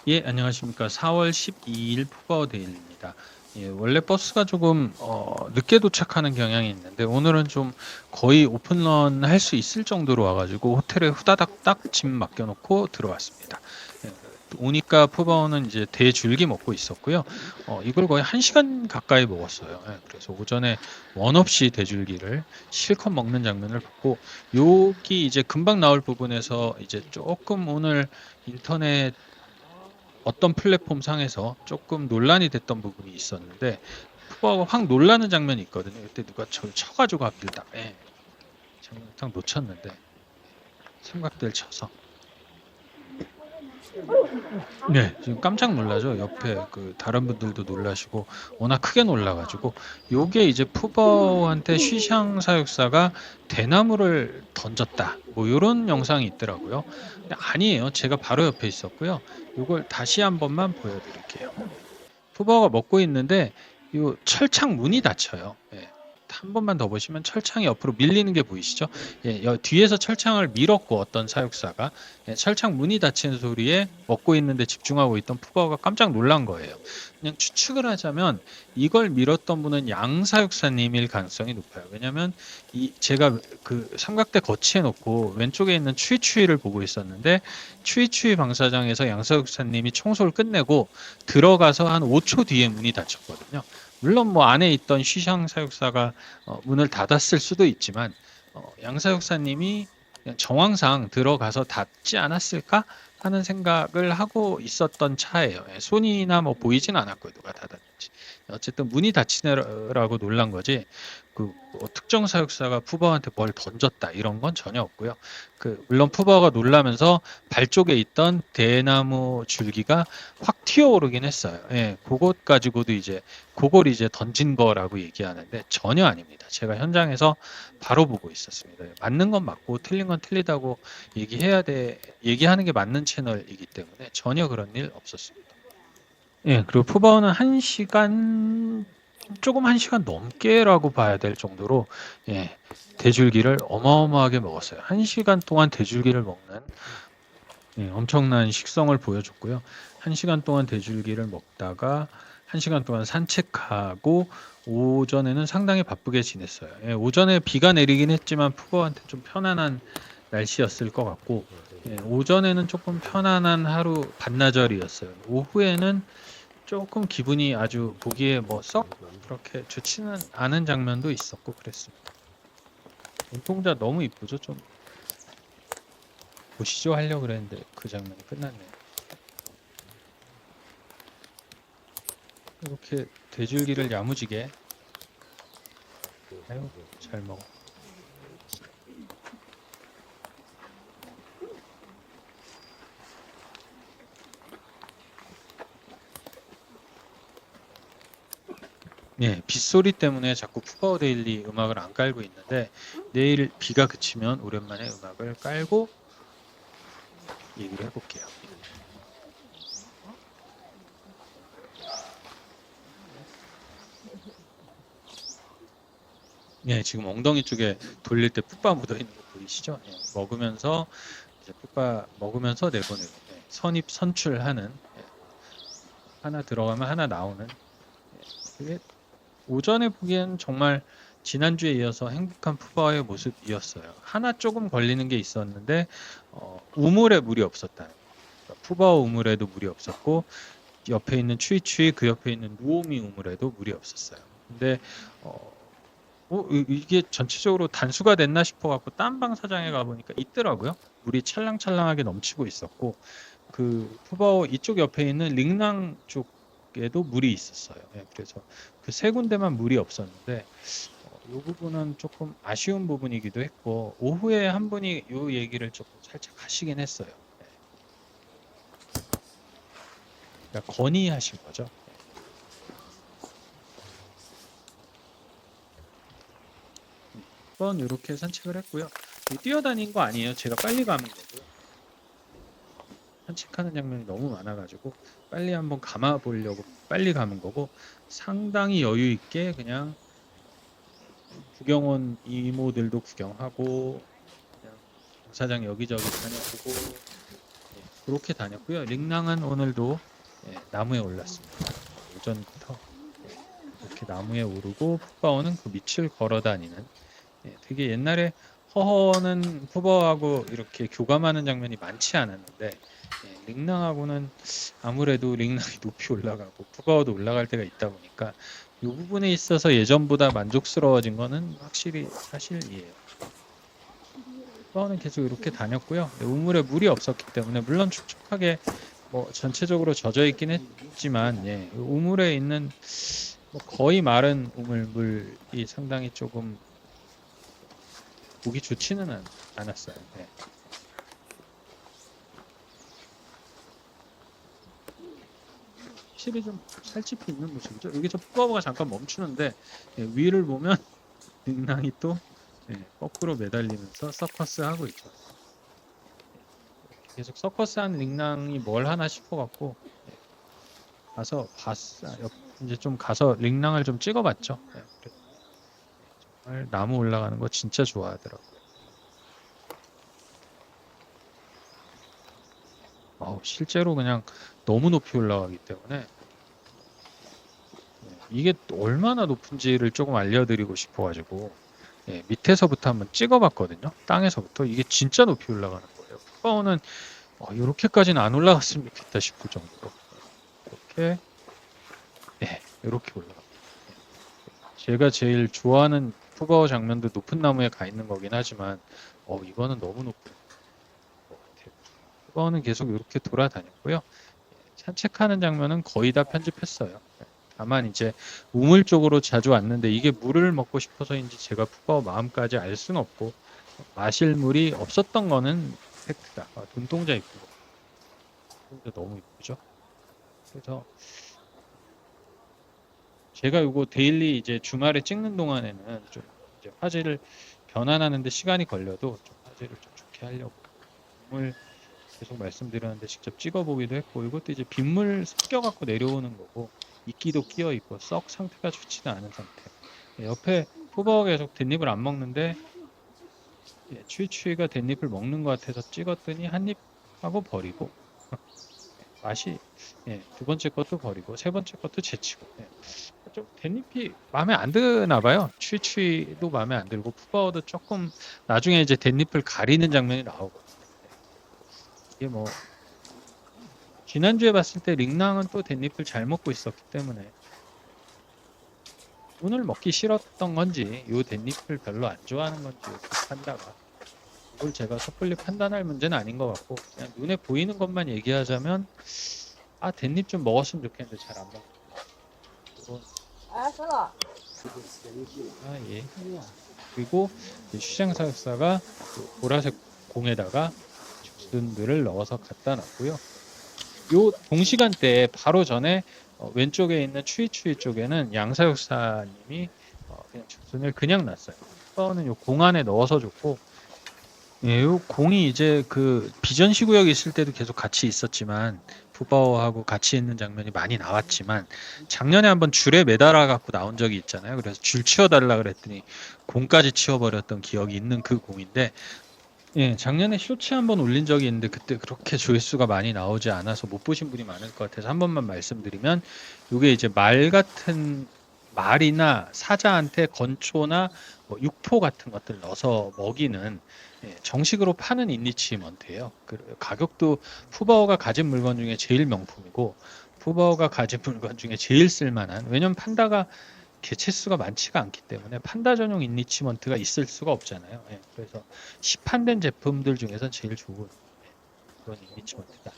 예, 안녕하십니까. 4월 12일 푸바오 데일리입니다. 예, 원래 버스가 조금 늦게 도착하는 경향이 있는데 오늘은 좀 거의 오픈런 할 수 있을 정도로 와가지고 호텔에 후다닥 딱 짐 맡겨놓고 들어왔습니다. 예, 오니까 푸바오는 이제 대줄기 먹고 있었고요. 이걸 거의 1시간 가까이 먹었어요. 예, 그래서 오전에 원 없이 대줄기를 실컷 먹는 장면을 봤고, 여기 이제 금방 나올 부분에서 이제 조금 오늘 인터넷 어떤 플랫폼 상에서 조금 논란이 됐던 부분이 있었는데, 푸바오가 확 놀라는 장면이 있거든요. 그때 누가 저를 쳐가지고 하필 다음에 장면 딱 놓쳤는데 삼각대를 쳐서, 네, 지금 깜짝 놀라죠. 옆에 그 다른 분들도 놀라시고 워낙 크게 놀라가지고, 요게 이제 푸바오한테 쉬샹 사육사가 대나무를 던졌다, 뭐 이런 영상이 있더라고요. 근데 아니에요. 제가 바로 옆에 있었고요. 이걸 다시 한 번만 보여드릴게요. 푸바오가 먹고 있는데 이 철창 문이 닫혀요. 예. 한 번만 더 보시면 철창이 옆으로 밀리는 게 보이시죠? 예, 뒤에서 철창을 밀었고 어떤 사육사가, 예, 철창 문이 닫히는 소리에 먹고 있는데 집중하고 있던 푸바오가 깜짝 놀란 거예요. 그냥 추측을 하자면 이걸 밀었던 분은 양 사육사님일 가능성이 높아요. 왜냐하면 제가 그 삼각대 거치해 놓고 왼쪽에 있는 추이추이를 보고 있었는데, 추이추이 방사장에서 양 사육사님이 청소를 끝내고 들어가서 한 5초 뒤에 문이 닫혔거든요. 물론 뭐 안에 있던 쉬샹 사육사가 문을 닫았을 수도 있지만, 양 사육사님이 그냥 정황상 들어가서 닫지 않았을까 하는 생각을 하고 있었던 차예요. 예, 손이나 뭐 보이진 않았고요, 누가 닫았는지. 어쨌든 문이 닫히느라고 놀란 거지, 뭐 특정 사육사가 푸바오한테 뭘 던졌다 이런 건 전혀 없고요. 물론 푸바오가 놀라면서 발 쪽에 있던 대나무 줄기가 확 튀어오르긴 했어요. 예, 그것 가지고도 이제 그걸 이제 던진 거라고 얘기하는데 전혀 아닙니다. 제가 현장에서 바로 보고 있었습니다. 맞는 건 맞고 틀린 건 틀리다고 얘기하는 게 맞는 채널이기 때문에 전혀 그런 일 없었습니다. 예, 그리고 푸바오는 1시간, 조금 1시간 넘게라고 봐야 될 정도로, 예, 대줄기를 어마어마하게 먹었어요. 1시간 동안 대줄기를 먹는, 예, 엄청난 식성을 보여줬고요. 1시간 동안 대줄기를 먹다가 1시간 동안 산책하고 오전에는 상당히 바쁘게 지냈어요. 예, 오전에 비가 내리긴 했지만 푸바오한테 좀 편안한 날씨였을 것 같고, 예, 오전에는 조금 편안한 하루 반나절이었어요. 오후에는 조금 기분이 아주 보기에 뭐 썩 그렇게 좋지는 않은 장면도 있었고 그랬습니다. 눈동자 너무 이쁘죠? 좀 보시죠 하려고 그랬는데 그 장면이 끝났네요. 이렇게 돼줄기를 야무지게, 아유, 잘 먹어. 네, 빗소리 때문에 자꾸 푸바오 데일리 음악을 안 깔고 있는데, 내일 비가 그치면 오랜만에 음악을 깔고 얘기를 해볼게요. 네, 지금 엉덩이 쪽에 돌릴 때 풋바 묻어 있는 거 보이시죠? 네, 먹으면서 이제 풋바 먹으면서 내보내고, 네, 선입 선출하는, 네, 하나 들어가면 하나 나오는, 네, 그게 오전에 보기엔 정말 지난주에 이어서 행복한 푸바오의 모습이었어요. 하나 조금 걸리는 게 있었는데 우물에 물이 없었다는 거. 그러니까 푸바오 우물에도 물이 없었고 옆에 있는 추이추이 그 옆에 있는 누오미 우물에도 물이 없었어요. 근데 어, 이게 전체적으로 단수가 됐나 싶어갖고 딴 방사장에 가보니까 있더라고요. 물이 찰랑찰랑하게 넘치고 있었고, 그 푸바오 이쪽 옆에 있는 링랑 쪽에도 물이 있었어요. 예, 그래서 그 세 군데만 물이 없었는데 이 부분은 조금 아쉬운 부분이기도 했고, 오후에 한 분이 이 얘기를 조금 살짝 하시긴 했어요. 예, 그러니까 건의하신 거죠. 한번 이렇게 산책을 했고요. 뛰어다닌 거 아니에요. 제가 빨리 가는 거고요. 산책하는 장면이 너무 많아가지고 빨리 한번 감아 보려고 빨리 가는 거고, 상당히 여유 있게 그냥 구경 온 이모들도 구경하고 그냥 공사장 여기저기 다녀보고, 예, 그렇게 다녔고요. 링랑은 오늘도 나무에 올랐습니다. 오전부터 이렇게 나무에 오르고 푸바오는 그 밑을 걸어 다니는 되게 옛날에 허허는 푸바오하고 이렇게 교감하는 장면이 많지 않았는데 링랑하고는 아무래도 링랑이 높이 올라가고 푸바오도 올라갈 때가 있다 보니까 이 부분에 있어서 예전보다 만족스러워진 거는 확실히 사실이에요. 푸바오는 계속 이렇게 다녔고요. 우물에 물이 없었기 때문에 물론 촉촉하게 뭐 전체적으로 젖어 있긴 했지만 우물에 있는 뭐 거의 마른 우물물이 상당히 조금 보기 좋지는 않았어요. 확실히 좀 살집이 있는 모습이죠. 여기서 푸바오가 잠깐 멈추는데 위를 보면 링랑이 또 거꾸로 매달리면서 서커스 하고 있죠. 계속 서커스 한 링랑이 뭘 하나 싶어갖고 가서 이제 좀 가서 링랑을 좀 찍어봤죠. 정말 나무 올라가는 거 진짜 좋아하더라고요. 실제로 그냥 너무 높이 올라가기 때문에 이게 얼마나 높은지를 조금 알려드리고 싶어가지고 밑에서부터 한번 찍어봤거든요. 땅에서부터 이게 진짜 높이 올라가는 거예요. 푸바오는 이렇게까지는 안 올라갔으면 좋겠다 싶을 정도로 이렇게 올라갑니다. 제가 제일 좋아하는 푸바오 장면도 높은 나무에 가 있는 거긴 하지만 이거는 너무 높은 것 같아요. 푸바오는 계속 이렇게 돌아다녔고요. 산책하는 장면은 거의 다 편집했어요. 다만 이제 우물 쪽으로 자주 왔는데 이게 물을 먹고 싶어서인지 제가 푸바오 마음까지 알 수는 없고 마실 물이 없었던 거는 팩트다. 눈동자 이쁘고 눈동자 너무 이쁘죠. 그래서 제가 요거 데일리 이제 주말에 찍는 동안에는 좀 이제 화질을 변환하는데 시간이 걸려도 좀 화질을 좀 좋게 하려고 빗물 계속 말씀드렸는데 직접 찍어보기도 했고 이것도 이제 빗물 섞여갖고 내려오는 거고 이끼도 끼어 있고 썩 상태가 좋지도 않은 상태. 옆에 푸바오가 계속 댄잎을 안 먹는데 추이추이가 댄잎을 먹는 것 같아서 찍었더니 한 입 하고 버리고 맛이 두 번째 것도 버리고 세 번째 것도 제치고 좀 댄잎이 마음에 안 드나 봐요. 추이추이도 마음에 안 들고 푸바오도 조금 나중에 이제 댄잎을 가리는 장면이 나오고 이게 뭐 지난주에 봤을 때 링랑은 또 댄잎을 잘 먹고 있었기 때문에 오늘 먹기 싫었던 건지 요 댄잎을 별로 안 좋아하는 건지 판다가 이걸 제가 섣불리 판단할 문제는 아닌 것 같고 그냥 눈에 보이는 것만 얘기하자면 댄잎 좀 먹었으면 좋겠는데 잘 안 먹고 예. 그리고 시장사육사가 보라색 공에다가 죽순들을 넣어서 갖다 놨고요. 요 동시간대에 바로 전에 왼쪽에 있는 추이추이 쪽에는 양사육사님이 그냥 죽순을 그냥 놨어요. 푸바오는 요 공 안에 넣어서 줬고 요 공이 이제 그 비전시 구역에 있을 때도 계속 같이 있었지만 푸바오하고 같이 있는 장면이 많이 나왔지만 작년에 한번 줄에 매달아 갖고 나온 적이 있잖아요. 그래서 줄 치워달라 그랬더니 공까지 치워버렸던 기억이 있는 그 공인데 작년에 쇼츠 한번 올린 적이 있는데 그때 그렇게 조회수가 많이 나오지 않아서 못 보신 분이 많을 것 같아서 한 번만 말씀드리면 이게 이제 말이나 사자한테 건초나 뭐 육포 같은 것들 넣어서 먹이는 정식으로 파는 인리치먼트예요. 가격도 푸바오가 가진 물건 중에 제일 명품이고 푸바오가 가진 물건 중에 제일 쓸만한 왜냐면 판다가 개체수가 많지가 않기 때문에 판다 전용 인리치먼트가 있을 수가 없잖아요. 그래서 시판된 제품들 중에서 제일 좋은 그런 인리치먼트다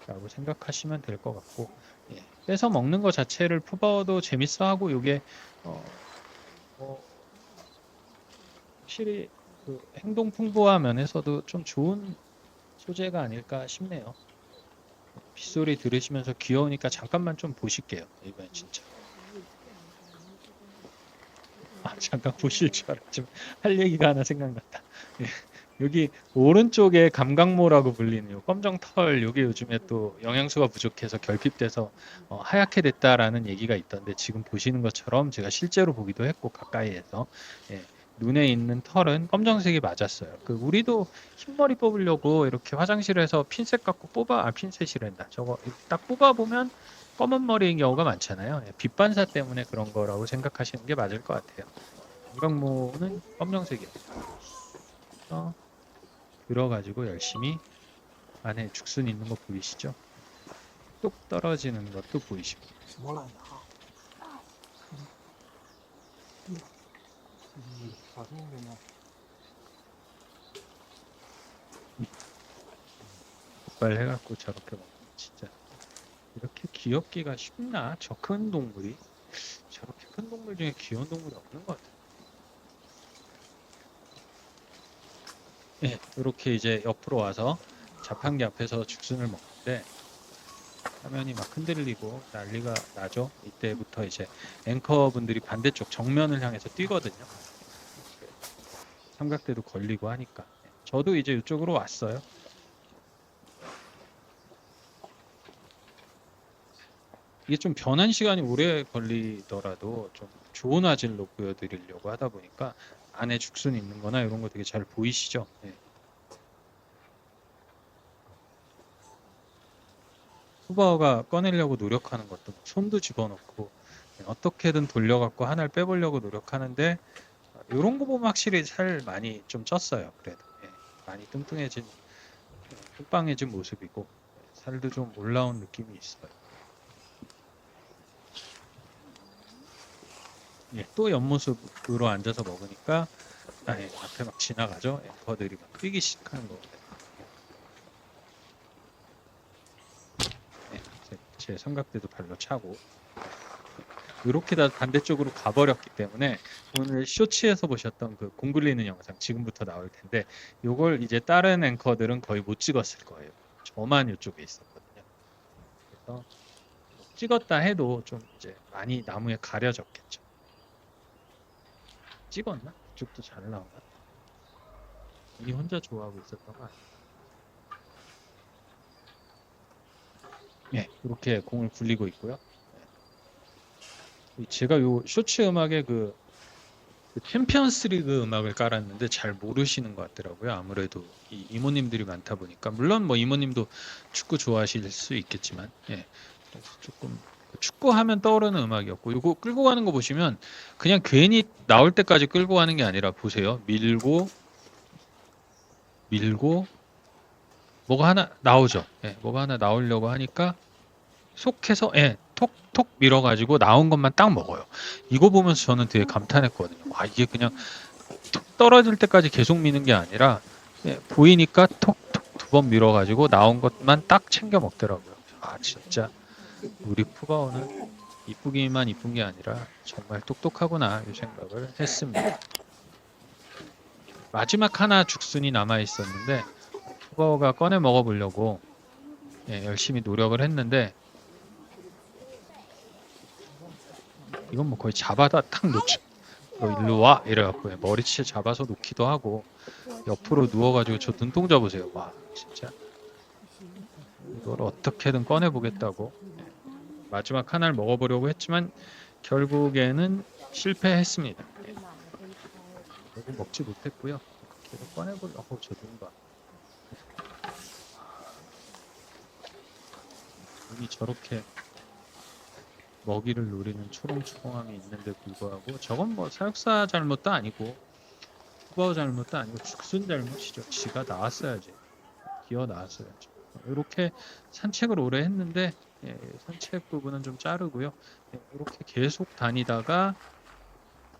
라고 생각하시면 될 것 같고 뺏어 먹는 것 자체를 푸바오도 재밌어 하고 이게 확실히 그 행동 풍부화 면에서도 좀 좋은 소재가 아닐까 싶네요. 빗소리 들으시면서 귀여우니까 잠깐만 좀 보실게요. 이번엔 진짜. 잠깐 보실 줄 알았지만 할 얘기가 하나 생각났다. 여기 오른쪽에 감각모라고 불리는 요 검정털 요게 요즘에 또 영양소가 부족해서 결핍돼서 하얗게 됐다라는 얘기가 있던데 지금 보시는 것처럼 제가 실제로 보기도 했고 가까이에서 눈에 있는 털은 검정색이 맞았어요. 그 우리도 흰머리 뽑으려고 이렇게 화장실에서 핀셋 갖고 핀셋이란다. 저거 딱 뽑아 보면 검은 머리인 경우가 많잖아요. 예, 빛 반사 때문에 그런 거라고 생각하시는 게 맞을 것 같아요. 무각모는 검정색이에요. 들어가지고 열심히 안에 죽순 있는 거 보이시죠? 뚝 떨어지는 것도 보이시고. 什么来着？발해갖고 저렇게 먹는 진짜 이렇게 귀엽기가 쉽나? 저 큰 동물이 저렇게 큰 동물 중에 귀여운 동물이 없는 것 같아요. 네, 이렇게 이제 옆으로 와서 자판기 앞에서 죽순을 먹는데 화면이 막 흔들리고 난리가 나죠. 이때부터 이제 앵커분들이 반대쪽 정면을 향해서 뛰거든요. 삼각대도 걸리고 하니까. 저도 이제 이쪽으로 왔어요. 이게 좀 변환 시간이 오래 걸리더라도 좀 좋은 화질로 보여드리려고 하다 보니까 안에 죽순 있는 거나 이런 거 되게 잘 보이시죠? 네. 후바오가 꺼내려고 노력하는 것도 손도 집어넣고 어떻게든 돌려갖고 하나를 빼보려고 노력하는데 이런 거 보면 확실히 살 많이 좀 쪘어요. 그래도 많이 뚱뚱해진 뚱빵해진 모습이고 살도 좀 올라온 느낌이 있어요. 또 옆모습으로 앉아서 먹으니까 앞에 막 지나가죠. 앵커들이 막 뛰기 시작하는 거거든요. 제 삼각대도 발로 차고 이렇게 다 반대쪽으로 가버렸기 때문에 오늘 쇼츠에서 보셨던 그 공 굴리는 영상 지금부터 나올 텐데 이걸 이제 다른 앵커들은 거의 못 찍었을 거예요. 저만 이쪽에 있었거든요. 그래서 찍었다 해도 좀 이제 많이 나무에 가려졌겠죠. 찍었나? 이쪽도 잘 나오나? 이 혼자 좋아하고 있었던 거 아니에요? 이렇게 공을 굴리고 있고요. 제가 요 쇼츠 음악에 그 챔피언스 리그 음악을 깔았는데 잘 모르시는 것 같더라고요. 아무래도 이모님들이 많다 보니까 물론 뭐 이모님도 축구 좋아하실 수 있겠지만 조금 축구하면 떠오르는 음악이었고 이거 끌고 가는 거 보시면 그냥 괜히 나올 때까지 끌고 가는 게 아니라 보세요. 밀고 뭐가 하나 나오죠. 뭐가 하나 나오려고 하니까 속해서 톡톡 밀어가지고 나온 것만 딱 먹어요. 이거 보면서 저는 되게 감탄했거든요. 와 이게 그냥 툭 떨어질 때까지 계속 미는 게 아니라 보이니까 톡톡 두 번 밀어가지고 나온 것만 딱 챙겨 먹더라고요. 아 진짜 우리 푸바오는 이쁘기만 이쁜 게 아니라 정말 똑똑하구나 이 생각을 했습니다. 마지막 하나 죽순이 남아 있었는데 푸바오가 꺼내 먹어보려고 열심히 노력을 했는데 이건 뭐 거의 잡아다 딱 놓죠. 너 일로 와 이래갖고 머리채 잡아서 놓기도 하고 옆으로 누워가지고 저 눈동자 보세요. 와 진짜 이걸 어떻게든 꺼내 보겠다고 마지막 하나를 먹어보려고 했지만 결국에는 실패했습니다. 결국 먹지 못했고요. 계속 꺼내보려고 저 눈봐. 눈이 저렇게 먹이를 노리는 초롱초롱함이 있는데 불구하고 저건 뭐 사육사 잘못도 아니고 푸바오 잘못도 아니고 죽순 잘못이죠. 지가 나왔어야지. 기어 나왔어야죠. 이렇게 산책을 오래 했는데 산책 부분은 좀 자르고요. 이렇게 계속 다니다가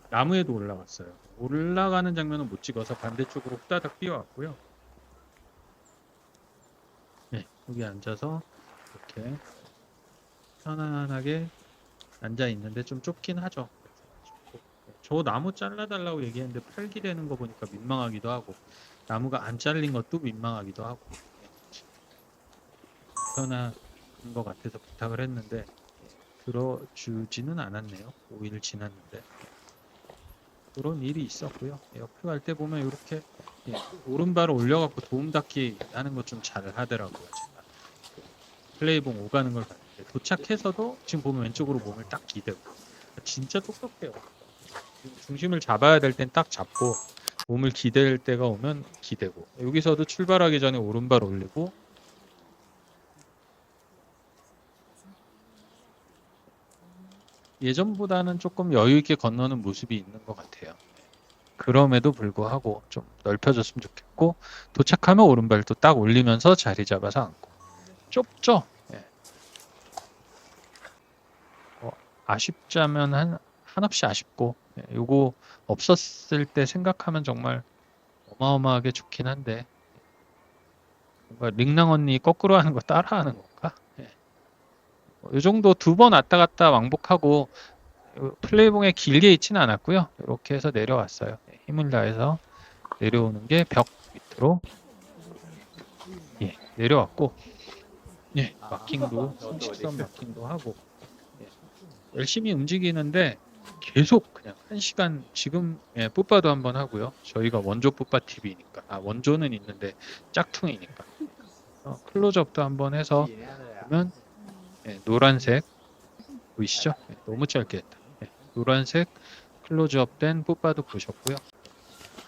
나무에도 올라갔어요. 올라가는 장면은 못 찍어서 반대쪽으로 후다닥 뛰어왔고요. 여기 앉아서 이렇게 편안하게 앉아 있는데 좀 좁긴 하죠. 저 나무 잘라달라고 얘기했는데 팔기되는 거 보니까 민망하기도 하고 나무가 안 잘린 것도 민망하기도 하고 편한 것 같아서 부탁을 했는데 들어주지는 않았네요. 5일 지났는데 그런 일이 있었고요. 옆에 갈 때 보면 이렇게 오른발을 올려갖고 도움 닫기 하는 것 좀 잘 하더라고요. 제가 플레이봉 오가는 걸 봤는데 도착해서도 지금 보면 왼쪽으로 몸을 딱 기대고 진짜 똑똑해요. 중심을 잡아야 될 땐 딱 잡고 몸을 기댈 때가 오면 기대고, 여기서도 출발하기 전에 오른발 올리고, 예전보다는 조금 여유 있게 건너는 모습이 있는 것 같아요. 그럼에도 불구하고 좀 넓혀졌으면 좋겠고, 도착하면 오른발 또 딱 올리면서 자리 잡아서 앉고. 좁죠? 예. 아쉽자면 한없이 아쉽고, 예, 요거 없었을 때 생각하면 정말 어마어마하게 좋긴 한데, 뭔가 링랑 언니 거꾸로 하는 거 따라하는 건가? 예. 이 정도 두 번 왔다 갔다 왕복하고 플레이봉에 길게 있지는 않았고요. 이렇게 해서 내려왔어요. 예, 힘을 다해서 내려오는 게 벽 밑으로, 예, 내려왔고, 예, 마킹도 상식선 마킹도 하고, 예, 열심히 움직이는데 계속 그냥 1시간 지금, 예, 뿌빠도 한번 하고요. 저희가 원조 뿌빠 TV니까, 원조는 있는데 짝퉁이니까 클로즈업도 한번 해서 보면, 예, 노란색 보이시죠? 예, 너무 짧게 했다. 예, 노란색 클로즈업 된 뿌빠도 보셨고요.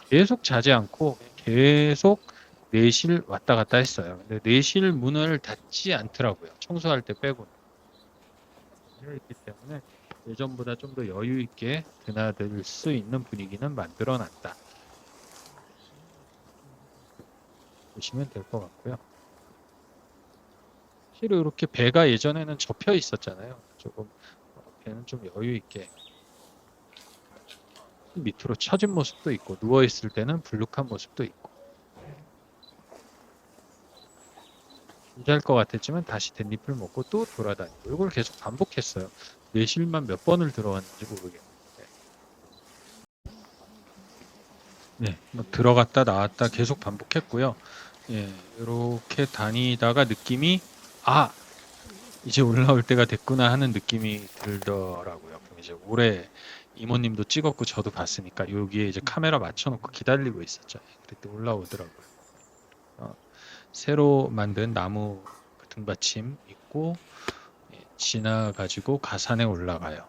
계속 자지 않고 계속 내실 왔다 갔다 했어요. 근데 내실 문을 닫지 않더라고요. 청소할 때 빼고는. 있기 때문에 예전보다 좀 더 여유 있게 드나들 수 있는 분위기는 만들어 놨다. 보시면 될 것 같고요. 실은 이렇게 배가 예전에는 접혀 있었잖아요. 조금 배는 좀 여유 있게 밑으로 처진 모습도 있고, 누워 있을 때는 불룩한 모습도 있고. 유지할 것 같았지만 다시 댄잎을 먹고 또 돌아다니고, 이걸 계속 반복했어요. 내실만 몇 번을 들어왔는지 모르겠는데. 네, 뭐 들어갔다 나왔다 계속 반복했고요. 예, 이렇게 다니다가 느낌이, 이제 올라올 때가 됐구나 하는 느낌이 들더라고요. 그럼 이제 올해 이모님도 찍었고 저도 봤으니까 여기에 이제 카메라 맞춰놓고 기다리고 있었죠. 그때 올라오더라고요. 새로 만든 나무 등받침 있고, 예, 지나가지고 가산에 올라가요.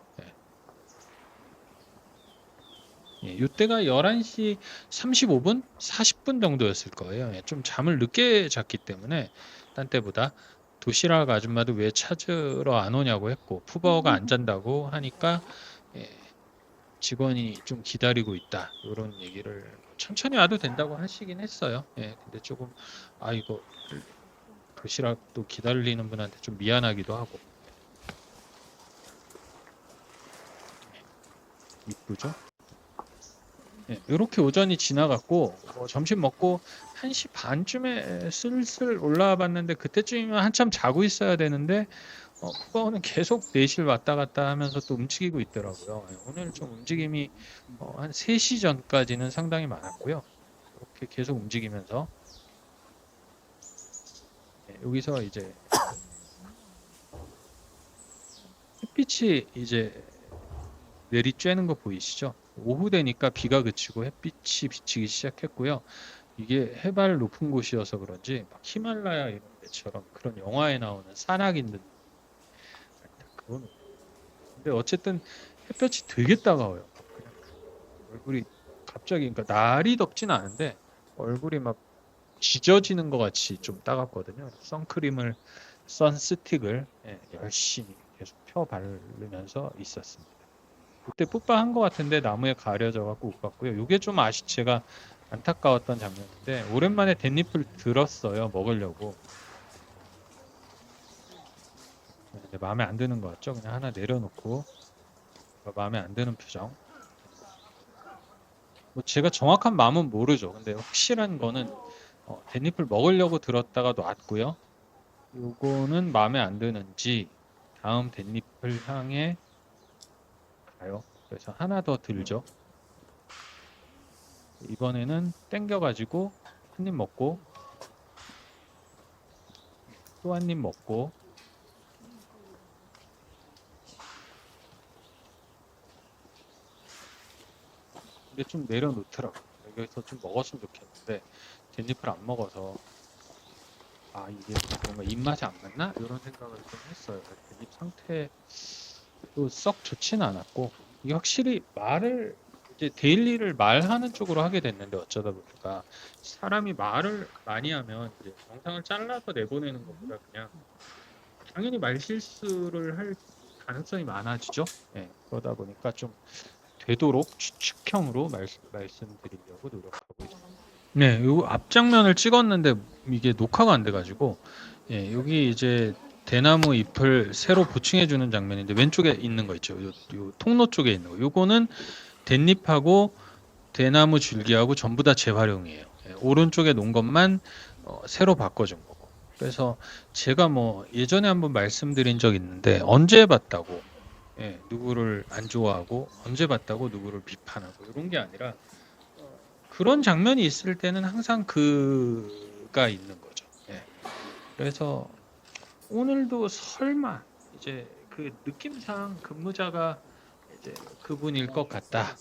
예, 이때가 11시 35분? 40분 정도였을 거예요. 예, 좀 잠을 늦게 잤기 때문에 딴 때보다 도시락 아줌마도 왜 찾으러 안 오냐고 했고, 푸바오가 안 잔다고 하니까, 예, 직원이 좀 기다리고 있다, 이런 얘기를 천천히 와도 된다고 하시긴 했어요. 예, 근데 조금 이거 도시락도 기다리는 분한테 좀 미안하기도 하고. 이쁘죠? 네, 이렇게 오전이 지나갔고, 점심 먹고 1시 반쯤에 슬슬 올라와 봤는데, 그때쯤이면 한참 자고 있어야 되는데 푸바오는 계속 내실 왔다 갔다 하면서 또 움직이고 있더라고요. 오늘 좀 움직임이 한 3시 전까지는 상당히 많았고요. 이렇게 계속 움직이면서, 여기서 이제 햇빛이 이제 내리쬐는 거 보이시죠? 오후 되니까 비가 그치고 햇빛이 비치기 시작했고요. 이게 해발 높은 곳이어서 그런지 막 히말라야 이런 데처럼 그런 영화에 나오는 산악인들, 그건. 근데 어쨌든 햇볕이 되게 따가워요. 그냥 얼굴이 갑자기, 그러니까 날이 덥진 않은데 얼굴이 막 지져지는 것 같이 좀 따갑거든요. 선크림을, 선스틱을, 예, 열심히 계속 펴 바르면서 있었습니다. 그때 뿌빠한 것 같은데 나무에 가려져 갖고 못 봤고요. 이게 좀 제가 안타까웠던 장면인데, 오랜만에 댄잎을 들었어요, 먹으려고. 근데 마음에 안 드는 것 같죠? 그냥 하나 내려놓고 마음에 안 드는 표정. 뭐 제가 정확한 마음은 모르죠. 근데 확실한 거는 댄잎을 먹으려고 들었다가 놨고요. 요거는 마음에 안 드는지 다음 댄잎을 향해 가요. 그래서 하나 더 들죠. 이번에는 땡겨가지고 한 입 먹고 또 한 입 먹고, 근데 좀 내려놓더라고요. 여기서 좀 먹었으면 좋겠는데 댄잎을 안 먹어서, 이게 뭔가 입맛이 안 맞나? 이런 생각을 좀 했어요. 댄잎 상태도 썩 좋지는 않았고, 이게 확실히 말을 이제 데일리를 말하는 쪽으로 하게 됐는데 어쩌다 보니까 사람이 말을 많이 하면 이제 영상을 잘라서 내보내는 것보다 그냥 당연히 말 실수를 할 가능성이 많아지죠. 예, 그러다 보니까 좀 되도록 추측형으로 말씀드리려고 노력하고 있습니다. 네, 요 앞장면을 찍었는데 이게 녹화가 안 돼가지고 예, 여기 이제 대나무 잎을 새로 보충해주는 장면인데 왼쪽에 있는 거 있죠. 요 통로 쪽에 있는 거. 요거는 댄잎하고 대나무 줄기하고 전부 다 재활용이에요. 예, 오른쪽에 놓은 것만 새로 바꿔준 거고. 그래서 제가 뭐 예전에 한번 말씀드린 적 있는데 언제 봤다고 예, 누구를 안 좋아하고 언제 봤다고 누구를 비판하고 이런 게 아니라 그런 장면이 있을 때는 항상 그가 있는 거죠. 예. 그래서 오늘도 설마 이제 그 느낌상 근무자가 이제 그분일 것 같다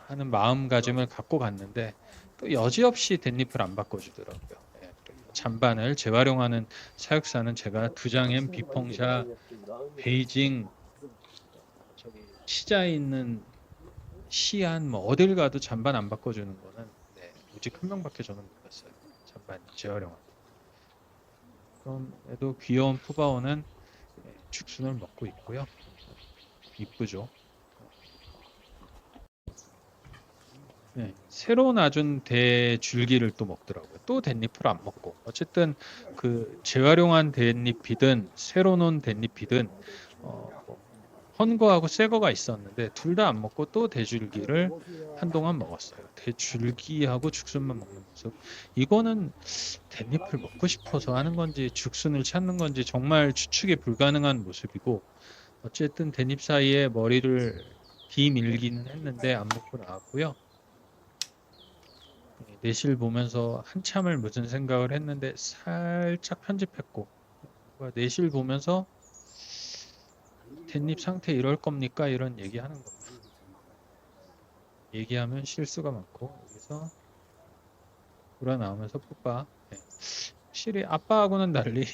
하는 마음가짐을 갖고 갔는데 또 여지없이 댄잎을 안 바꿔주더라고요. 예. 잔반을 재활용하는 사육사는 제가 두장엔 비펑샤 베이징 저기 시자에 있는 시안 뭐 어딜 가도 잔반 안 바꿔주는 거는 네, 오직 한 명밖에 저는 못 봤어요. 잔반 재활용하는. 그럼에도 귀여운 푸바오는 네, 죽순을 먹고 있고요. 이쁘죠. 네, 새로 놔준 대줄기를 또 먹더라고요. 또 댄잎을 안 먹고. 어쨌든 그 재활용한 댄잎이든 새로 놓은 댄잎이든 뭐 헌거하고 새거가 있었는데 둘 다 안 먹고 또 대줄기를 한동안 먹었어요. 대줄기하고 죽순만 먹는 모습. 이거는 댄잎을 먹고 싶어서 하는 건지 죽순을 찾는 건지 정말 추측이 불가능한 모습이고 어쨌든 댄잎 사이에 머리를 뒤밀기는 했는데 안 먹고 나왔고요. 내실 보면서 한참을 무슨 생각을 했는데 살짝 편집했고 내실 보면서 댄잎 상태 이럴 겁니까? 이런 얘기하는 겁니다. 얘기하면 실수가 많고 여기서 돌아 나오면서 풋바 예. 확실히 아빠하고는 달리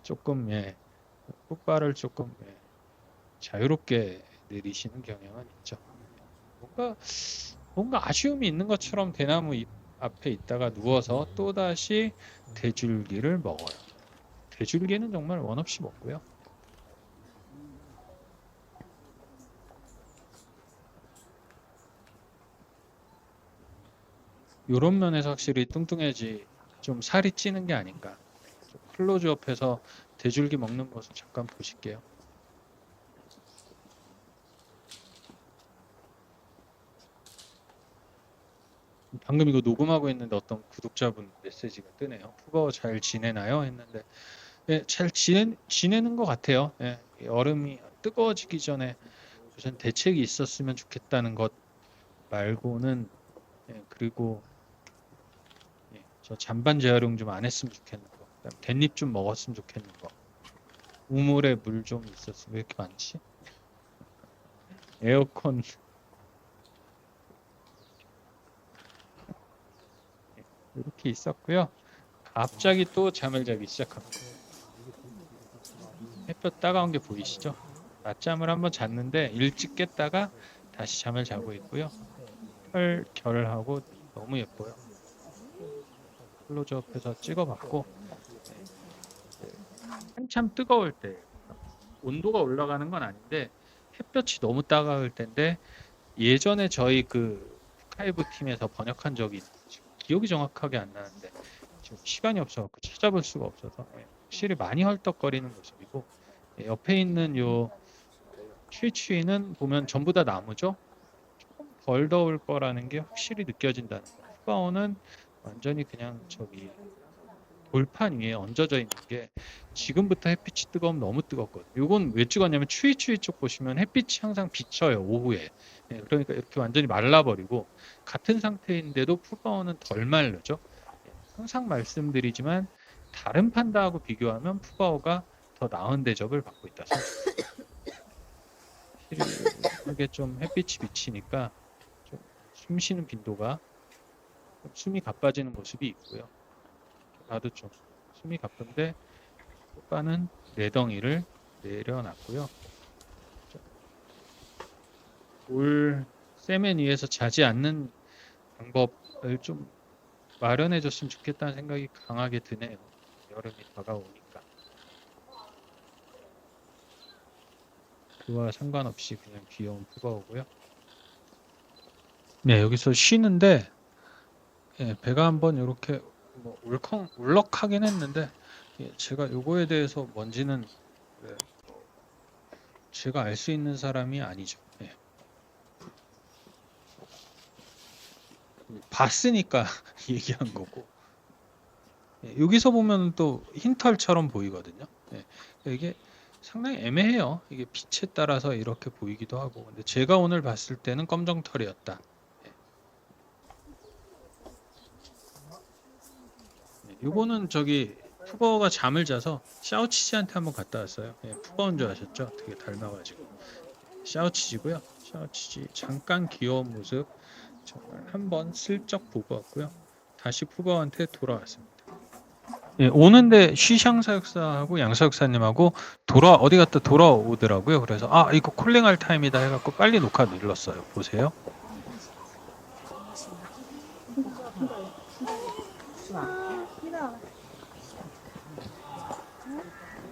조금 예, 풋바를 조금 예, 자유롭게 내리시는 경향은 있죠. 뭔가 아쉬움이 있는 것처럼 대나무 잎 앞에 있다가 누워서 또다시 대줄기를 먹어요. 대줄기는 정말 원 없이 먹고요. 이런 면에서 확실히 뚱뚱해지 좀 살이 찌는 게 아닌가. 좀 클로즈업해서 대줄기 먹는 모습 잠깐 보실게요. 방금 이거 녹음하고 있는데 어떤 구독자분 메시지가 뜨네요. 푸바오 잘 지내나요? 했는데 예, 잘 지내는 것 같아요. 예, 얼음이 뜨거워지기 전에 무슨 대책이 있었으면 좋겠다는 것 말고는 예, 그리고 예, 저 잔반 재활용 좀 안 했으면 좋겠는 거. 그다음 댄잎 좀 먹었으면 좋겠는 거. 우물에 물 좀 있었으면 왜 이렇게 많지? 에어컨 이렇게 있었고요. 갑자기 또 잠을 자기 시작합니다. 햇볕 따가운 게 보이시죠? 낮잠을 한번 잤는데 일찍 깼다가 다시 잠을 자고 있고요. 털 결하고 너무 예뻐요. 클로즈업해서 찍어봤고 한참 뜨거울 때 온도가 올라가는 건 아닌데 햇볕이 너무 따가울 때인데 예전에 저희 그 후카이브 팀에서 번역한 적이 지금 기억이 정확하게 안 나는데 지금 시간이 없어갖고 찾아볼 수가 없어서 확실히 많이 헐떡거리는 모습이고 옆에 있는 요 추이추이는 보면 전부 다 나무죠. 조금 덜 더울 거라는 게 확실히 느껴진다는 거. 푸바오는 완전히 그냥 저기 돌판 위에 얹어져 있는 게 지금부터 햇빛이 뜨거우면 너무 뜨겁거든요. 이건 왜 찍었냐면 추위추위 쪽 보시면 햇빛이 항상 비쳐요 오후에. 예, 그러니까 이렇게 완전히 말라버리고 같은 상태인데도 푸바오는 덜 마르죠. 예, 항상 말씀드리지만 다른 판다하고 비교하면 푸바오가 더 나은 대접을 받고 있다. 확실하게 좀 햇빛이 비치니까 좀 숨 쉬는 빈도가 좀 숨이 가빠지는 모습이 있고요. 나도 좀 숨이 가쁜데 오빠는 네 덩이를 내려놨고요. 돌 세면 위에서 자지 않는 방법을 좀 마련해 줬으면 좋겠다는 생각이 강하게 드네요. 여름이 다가오니까. 그와 상관없이 그냥 귀여운 푸바오고요. 네, 여기서 쉬는데 예, 배가 한번 이렇게 뭐 울컥하긴 했는데 예, 제가 요거에 대해서 뭔지는 예, 제가 알 수 있는 사람이 아니죠. 예. 봤으니까 얘기한 거고 예, 여기서 보면 또 흰털처럼 보이거든요. 예, 이게 상당히 애매해요. 이게 빛에 따라서 이렇게 보이기도 하고 근데 제가 오늘 봤을 때는 검정털이었다. 요거는 저기 푸버가 잠을 자서 샤오치지한테 한번 갔다 왔어요. 예, 푸버인 줄 아셨죠? 되게 닮아가지고 샤오치지고요. 샤오치지 잠깐 귀여운 모습 정말 한번 슬쩍 보고 왔고요. 다시 푸버한테 돌아왔습니다. 예, 오는데 쉬샹 사육사하고 양 사육사님하고 어디 갔다 돌아오더라고요. 그래서 아 이거 콜링할 타임이다 해갖고 빨리 녹화 눌렀어요. 보세요.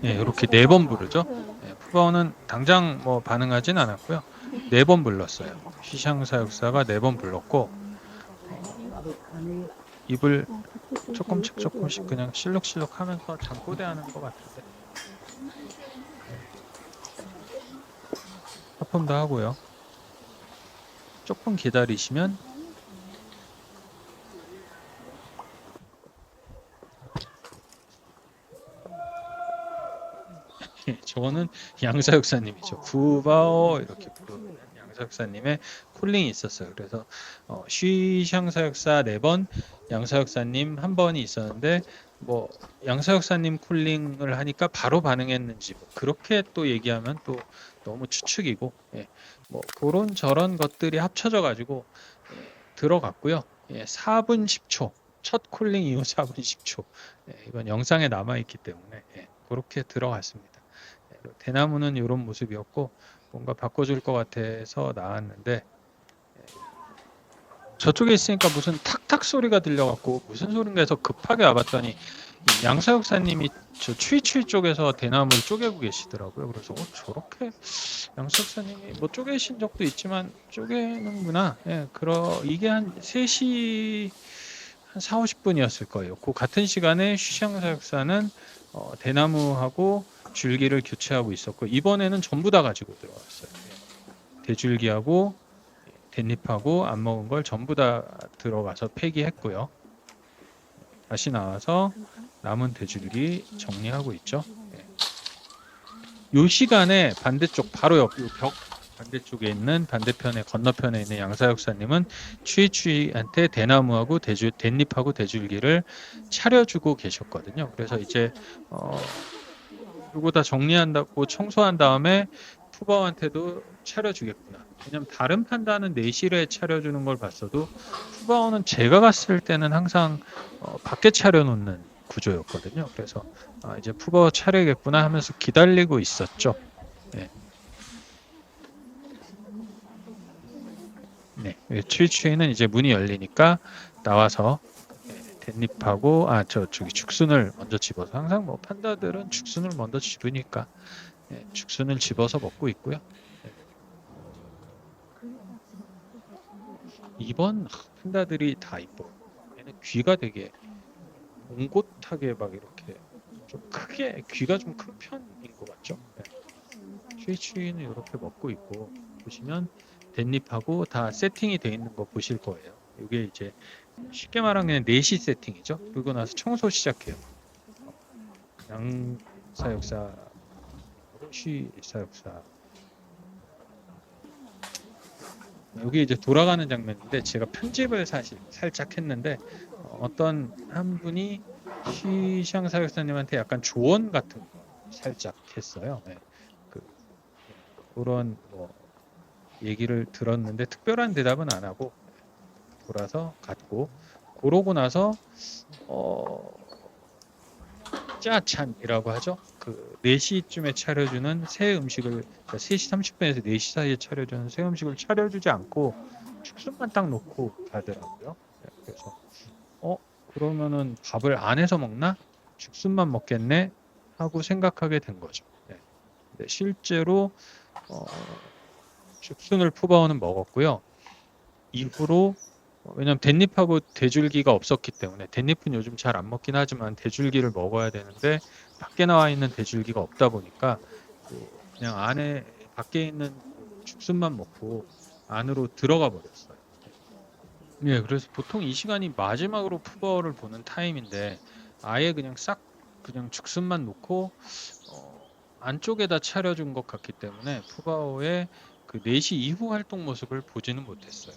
예, 이렇게 4번 부르죠. 예, 푸바오는 당장 뭐 반응하진 않았고요. 4번 불렀어요. 쉬샹 사육사가 4번 불렀고 입을 조금씩 그냥 실룩실룩 하면서 잠꼬대하는 것 같은데 하품도 하고요. 조금 기다리시면 저거는 양사육사님이죠. 푸바오 이렇게 부르는 양사육사님의 콜링이 있었어요. 그래서 쉬샹 사육사 4번, 양사육사님 1번이 있었는데 뭐 양사육사님 콜링을 하니까 바로 반응했는지 뭐 그렇게 또 얘기하면 또 너무 추측이고 예, 뭐 그런 저런 것들이 합쳐져 가지고 들어갔고요. 예, 4분 10초 첫 콜링 이후 4분 10초 예, 이건 영상에 남아있기 때문에 예, 그렇게 들어갔습니다. 대나무는 이런 모습이었고 뭔가 바꿔줄 것 같아서 나왔는데 저쪽에 있으니까 무슨 탁탁 소리가 들려갖고 무슨 소린가 해서 급하게 와봤더니 양사육사님이 저 추이추이 쪽에서 대나무를 쪼개고 계시더라고요. 그래서 저렇게 양사육사님이 뭐 쪼개신 적도 있지만 쪼개는구나. 예, 이게 한 3시 한 4, 50분이었을 거예요. 그 같은 시간에 쉬샹 사육사는 대나무하고 줄기를 교체하고 있었고 이번에는 전부 다 가지고 들어왔어요. 대줄기하고 댄잎하고 안 먹은 걸 전부 다 들어가서 폐기했고요. 다시 나와서 남은 대줄기 정리하고 있죠. 이 시간에 반대쪽 바로 옆 벽 반대쪽에 있는 반대편에 건너편에 있는 양사육사님은 추이추이한테 대나무하고 댄잎하고 대줄기를 차려주고 계셨거든요. 그래서 이제 이거 다 정리한다고 청소한 다음에 푸바오한테도 차려주겠구나. 왜냐면 다른 판다는 내실에 차려주는 걸 봤어도 푸바오는 제가 갔을 때는 항상 밖에 차려놓는 구조였거든요. 그래서 이제 푸바오 차려야겠구나 하면서 기다리고 있었죠. 네. 네. 추이추이는 이제 문이 열리니까 나와서 댄잎하고 저기 죽순을 먼저 집어서 항상 뭐 판다들은 죽순을 먼저 집으니까 죽순을 집어서 먹고 있고요. 이번 판다들이 다 이뻐. 얘는 귀가 되게 옹곳하게 막 이렇게 좀 크게 귀가 좀 큰 편인 것 같죠? 추이추이는 이렇게 먹고 있고 보시면 댄잎하고 다 세팅이 되어 있는 거 보실 거예요. 이게 이제 쉽게 말하면 4시 세팅이죠. 그리고 나서 청소 시작해요. 양사육사, 쉬사육사. 여기 이제 돌아가는 장면인데 제가 편집을 사실 살짝 했는데 어떤 한 분이 쉬샹 사육사님한테 약간 조언 같은 거 살짝 했어요. 네. 그런 뭐 얘기를 들었는데 특별한 대답은 안 하고 돌아서 갔고 그러고 나서 짜찬이라고 하죠. 그 4시쯤에 차려주는 새 음식을, 그러니까 3시 30분에서 4시 사이에 차려주는 새 음식을 차려주지 않고 죽순만 딱 놓고 가더라고요. 네, 그래서 그러면은 밥을 안 해서 먹나? 죽순만 먹겠네? 하고 생각하게 된 거죠. 네. 근데 실제로 어, 죽순을 푸바오는 먹었고요. 이후로 왜냐면 댄잎하고 대줄기가 없었기 때문에, 댄잎은 요즘 잘 안 먹긴 하지만 대줄기를 먹어야 되는데 밖에 나와 있는 대줄기가 없다 보니까 그냥 안에 밖에 있는 그 죽순만 먹고 안으로 들어가 버렸어요. 예, 그래서 보통 이 시간이 마지막으로 푸버를 보는 타임인데 아예 그냥 싹 그냥 죽순만 놓고 안쪽에다 차려준 것 같기 때문에 푸바오의 그 4시 이후 활동 모습을 보지는 못했어요.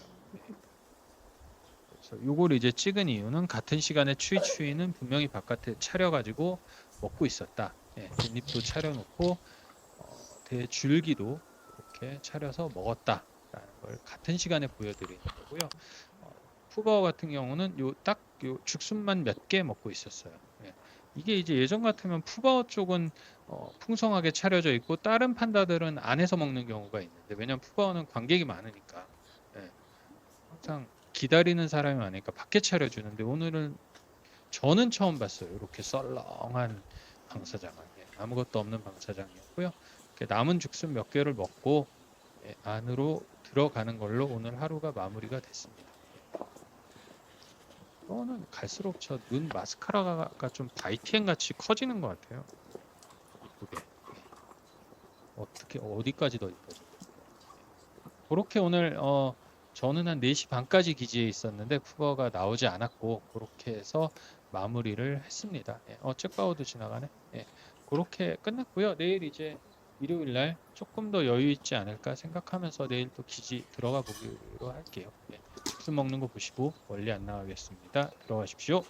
그래서 요걸 이제 찍은 이유는 같은 시간에 추이추이는 분명히 바깥에 차려가지고 먹고 있었다. 예, 깻잎도 차려놓고 대줄기도 이렇게 차려서 먹었다라는 걸 같은 시간에 보여드리는 거고요. 푸바오 같은 경우는 요 죽순만 몇 개 먹고 있었어요. 예. 이게 이제 예전 같으면 푸바오 쪽은 풍성하게 차려져 있고 다른 판다들은 안에서 먹는 경우가 있는데, 왜냐면 푸바오는 관객이 많으니까 항상 기다리는 사람이 많으니까 밖에 차려주는데, 오늘은 저는 처음 봤어요. 이렇게 썰렁한 방사장, 아무것도 없는 방사장이었고요. 남은 죽순 몇 개를 먹고 안으로 들어가는 걸로 오늘 하루가 마무리가 됐습니다. 이거는 갈수록 저 눈 마스카라가 좀 바이티엔 같이 커지는 것 같아요. 이쁘게. 어떻게 어디까지 더 이뻐져? 그렇게 오늘 저는 한 4시 반까지 기지에 있었는데 푸버가 나오지 않았고 그렇게 해서 마무리를 했습니다. 잭바우도 지나가네. 그렇게 끝났고요. 내일 이제 일요일 날 조금 더 여유 있지 않을까 생각하면서 내일 또 기지 들어가 보기로 할게요. 죽순 먹는 거 보시고 멀리 안 나가겠습니다. 들어가십시오.